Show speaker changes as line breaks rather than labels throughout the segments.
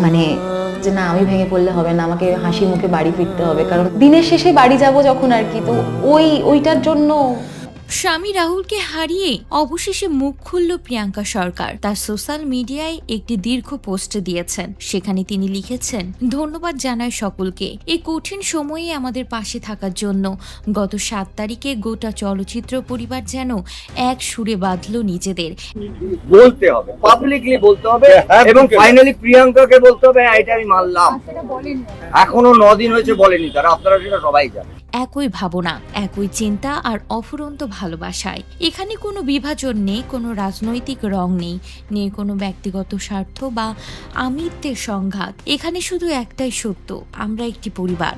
মানে যে না আমি ভেঙে পড়লে হবে না, আমাকে হাসি মুখে বাড়ি ফিরতে হবে, কারণ দিনের শেষে বাড়ি যাব যখন আর কি, তো ওইটার জন্য।
স্বামী রাহুলকে হারিয়ে অবশেষে মুখ খুলল প্রিয়াঙ্কা সরকার। তার সোশ্যাল মিডিয়ায় একটি দীর্ঘ পোস্ট দিয়েছেন। সেখানে তিনি লিখেছেন, ধন্যবাদ জানাই সকলকে এই কঠিন সময়ে আমাদের পাশে থাকার জন্য। গত 7 তারিখে গোটা চলচ্চিত্র পরিবার যেন এক সুরে বাঁধল নিজেদের।
বলতে হবে, পাবলিকলি বলতে হবে, এবং ফাইনালি প্রিয়াঙ্কাকে বলতে হবে হ্যাঁ এটা আমি মানলাম। এখনো 9 দিন হয়েছে বলেনি তারা, আপনারা সেটা সবাই জানেন।
একই ভাবনা, একই চিন্তা আর অফুরন্ত ভালোবাসায়। এখানে কোনো বিভাজন নেই, কোনো রাজনৈতিক রং নেই, নেই কোনো ব্যক্তিগত স্বার্থ বা আমিত্বের সংঘাত। এখানে শুধু একটাই সত্য, আমরা একটি পরিবার।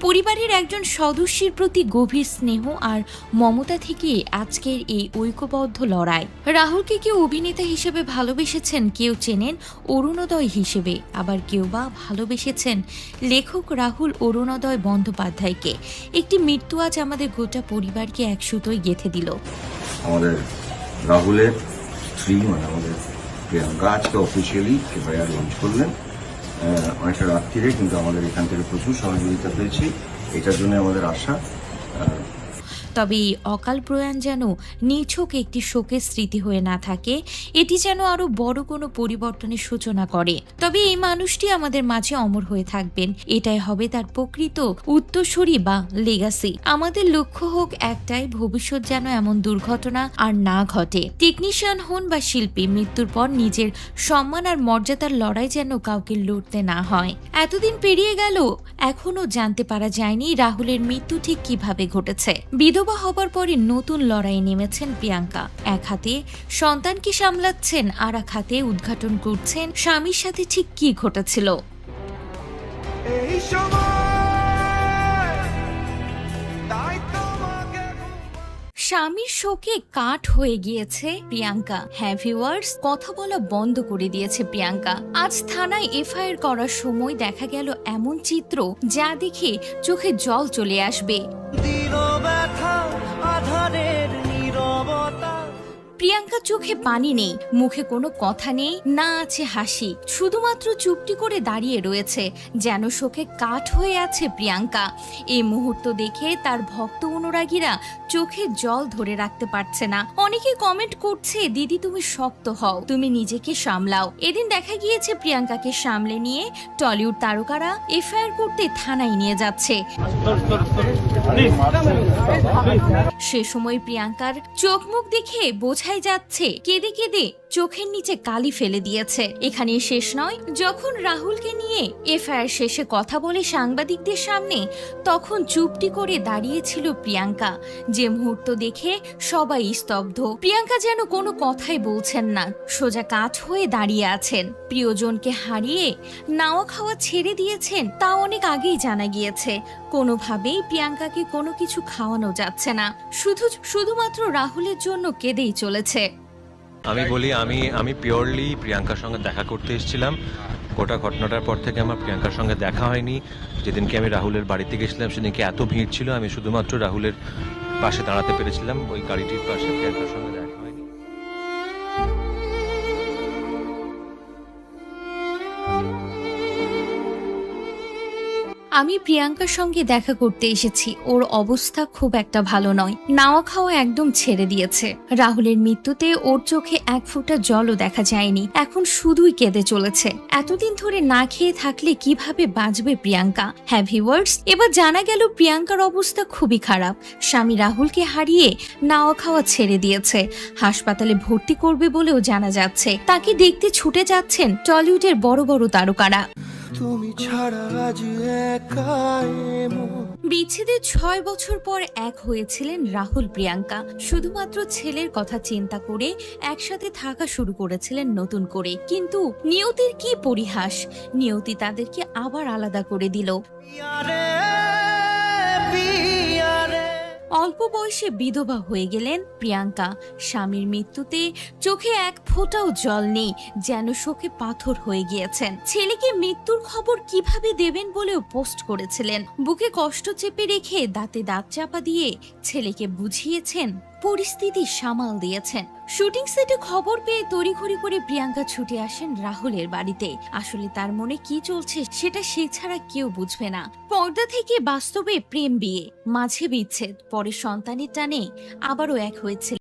পরিবারের একজন সদস্যের প্রতি গভীর স্নেহ আর মমতা থেকে আজকের এই ঐক্যবদ্ধ লড়াই। রাহুলকে কেউ অভিনেতা হিসেবে ভালোবেসেছেন, কেউ চেনেন অরুণোদয় হিসেবে, আবার কেউ বা ভালোবেসেছেন লেখক রাহুল অরুণোদয় বন্দ্যোপাধ্যায়কে। একটি মৃত্যু আজ আমাদের গোটা পরিবারকে এক সুতোয় গেঁথে দিল।
আমাদের রাহুলের স্ত্রী মানে আমাদের প্রিয়াঙ্কা আজকে অফিসিয়ালি এফআইআর লঞ্চ করলেন অনেকটা রাত্রিরে, কিন্তু আমাদের এখান থেকে প্রচুর সহযোগিতা পেয়েছি, এটার জন্য আমাদের আশা।
তবে এই অকাল প্রয়াণ যেন নিছক একটি শোকের স্মৃতি হয়ে না থাকে, এটি যেন আরো বড় কোনো পরিবর্তনের সূচনা করে। তবে এই মানুষটি আমাদের মাঝে অমর হয়ে থাকবেন, এটাই হবে তার প্রকৃত উত্তরসূরি বা লেগাসি। আমাদের লক্ষ্য হোক একটাই, ভবিষ্যৎ যেন এমন দুর্ঘটনা আর না ঘটে। টেকনিশিয়ান হন বা শিল্পী, মৃত্যুর পর নিজের সম্মান আর মর্যাদার লড়াই যেন কাউকে লড়তে না হয়। এতদিন পেরিয়ে গেল, এখনো জানতে পারা যায়নি রাহুলের মৃত্যু ঠিক কিভাবে ঘটেছে। বিধবা হবার পরে নতুন লড়াইয়ে নেমেছেন প্রিয়াঙ্কা। এক হাতে সন্তানকে সামলাচ্ছেন, আর এক হাতে উদ্ঘাটন করছেন স্বামীর সাথে ঠিক কি ঘটেছিল। স্বামীর শোকে কাঠ হয়ে গিয়েছে প্রিয়াঙ্কা। হ্যাঁ ভিউয়ার্স, কথা বলা বন্ধ করে দিয়েছে প্রিয়াঙ্কা। আজ থানায় এফআইআর করার সময় দেখা গেল এমন চিত্র যা দেখে চোখে জল চলে আসবে। প্রিয়াঙ্কা চোখে পানি নেই, মুখে কোনো কথা নেই, না আছে হাসি, শুধুমাত্র চুপটি করে দাঁড়িয়ে রয়েছে, যেন শোকে কাঠ হয়ে আছে প্রিয়াঙ্কা। এই মুহূর্ত দেখে তার ভক্ত অনুরাগীরা চোখে জল ধরে রাখতে পারছে না। অনেকে কমেন্ট করছে, দিদি তুমি শক্ত হও, তুমি নিজেকে সামলাও। এদিন দেখা গিয়েছে প্রিয়াঙ্কাকে সামলে নিয়ে টলিউড তারকারা এফআইআর করতে থানায় নিয়ে যাচ্ছে। সে সময় প্রিয়াঙ্কার চোখ মুখ দেখে বোঝাই যাচ্ছে কেঁদে কেঁদে চোখের নিচে কালি ফেলে দিয়েছে। এখানে শেষ নয়, যখন রাহুলকে নিয়ে এফআইআর শেষে কথা বলে সাংবাদিকদের সামনে, তখন চুপটি করে দাঁড়িয়েছিল প্রিয়াঙ্কা। যে মুহূর্ত দেখে সবাই স্তব্ধ। প্রিয়াঙ্কা যেন কোনো কথাই বলছেন না, সোজা কাঠ হয়ে দাঁড়িয়ে আছেন। প্রিয়জনকে হারিয়ে নাওয়া খাওয়া ছেড়ে দিয়েছেন, তা অনেক আগেই জানা গিয়েছে। কোনোভাবেই প্রিয়াঙ্কাকে কোনো কিছু খাওয়ানো যাচ্ছে না, শুধুমাত্র রাহুলের জন্য কেঁদেই চলেছে।
আমি বলি, আমি পিওরলি প্রিয়াঙ্কার সঙ্গে দেখা করতে এসেছিলাম। গোটা ঘটনাটার পর থেকে আমার প্রিয়াঙ্কার সঙ্গে দেখা হয়নি। যেদিনকে আমি রাহুলের বাড়িতে গেছিলাম সেদিনকে এত ভিড় ছিল, আমি শুধুমাত্র রাহুলের পাশে দাঁড়াতে পেরেছিলাম, ওই গাড়িটির পাশে। প্রিয়াঙ্কার সঙ্গে দেখা হয়নি।
আমি প্রিয়াঙ্কার সঙ্গে দেখা করতে এসেছি, ওর অবস্থা খুব একটা ভালো নয়, নাওয়া খাওয়া একদম ছেড়ে দিয়েছে। রাহুলের মৃত্যুতে ওর চোখে এক ফোঁটা জলও দেখা যায়নি, এখন শুধুই কেঁদে চলেছে। এতদিন ধরে না খেয়ে থাকলে কিভাবে বাঁচবে প্রিয়াঙ্কা? হ্যাঁ ভিউয়ার্স, এবার জানা গেল প্রিয়াঙ্কার অবস্থা খুবই খারাপ। স্বামী রাহুলকে হারিয়ে নাওয়া খাওয়া ছেড়ে দিয়েছে, হাসপাতালে ভর্তি করবে বলেও জানা যাচ্ছে। তাকে দেখতে ছুটে যাচ্ছেন টলিউডের বড় বড় তারকারা।
তুমি ছাড়া আজ একাই
বিচ্ছেদের 6 বছর পর এক হয়েছিলেন রাহুল প্রিয়াঙ্কা। শুধুমাত্র ছেলের কথা চিন্তা করে একসাথে থাকা শুরু করেছিলেন নতুন করে, কিন্তু নিয়তির কি পরিহাস, নিয়তি তাদেরকে আবার আলাদা করে দিল। অল্প বয়সে বিধবা হয়ে গেলেন প্রিয়াঙ্কা। স্বামীর মৃত্যুতে চোখে এক ফোঁটাও জল নেই, যেন শোকে পাথর হয়ে গিয়েছেন। ছেলেকে মৃত্যুর খবর কিভাবে দেবেন বলেও পোস্ট করেছিলেন। বুকে কষ্ট চেপে রেখে দাঁতে দাঁত চাপা দিয়ে ছেলেকে বুঝিয়েছেন, পরিস্থিতি সামাল দিয়েছেন। শুটিং সেটে খবর পেয়ে তড়িঘড়ি করে প্রিয়াঙ্কা ছুটে আসেন রাহুলের বাড়িতে। আসলে তার মনে কি চলছে সেটা সে ছাড়া কেউ বুঝবে না। পর্দা থেকে বাস্তবে প্রেম বিয়ে, মাঝে বিচ্ছেদ, পরে সন্তানের টানে আবারও এক হয়েছে।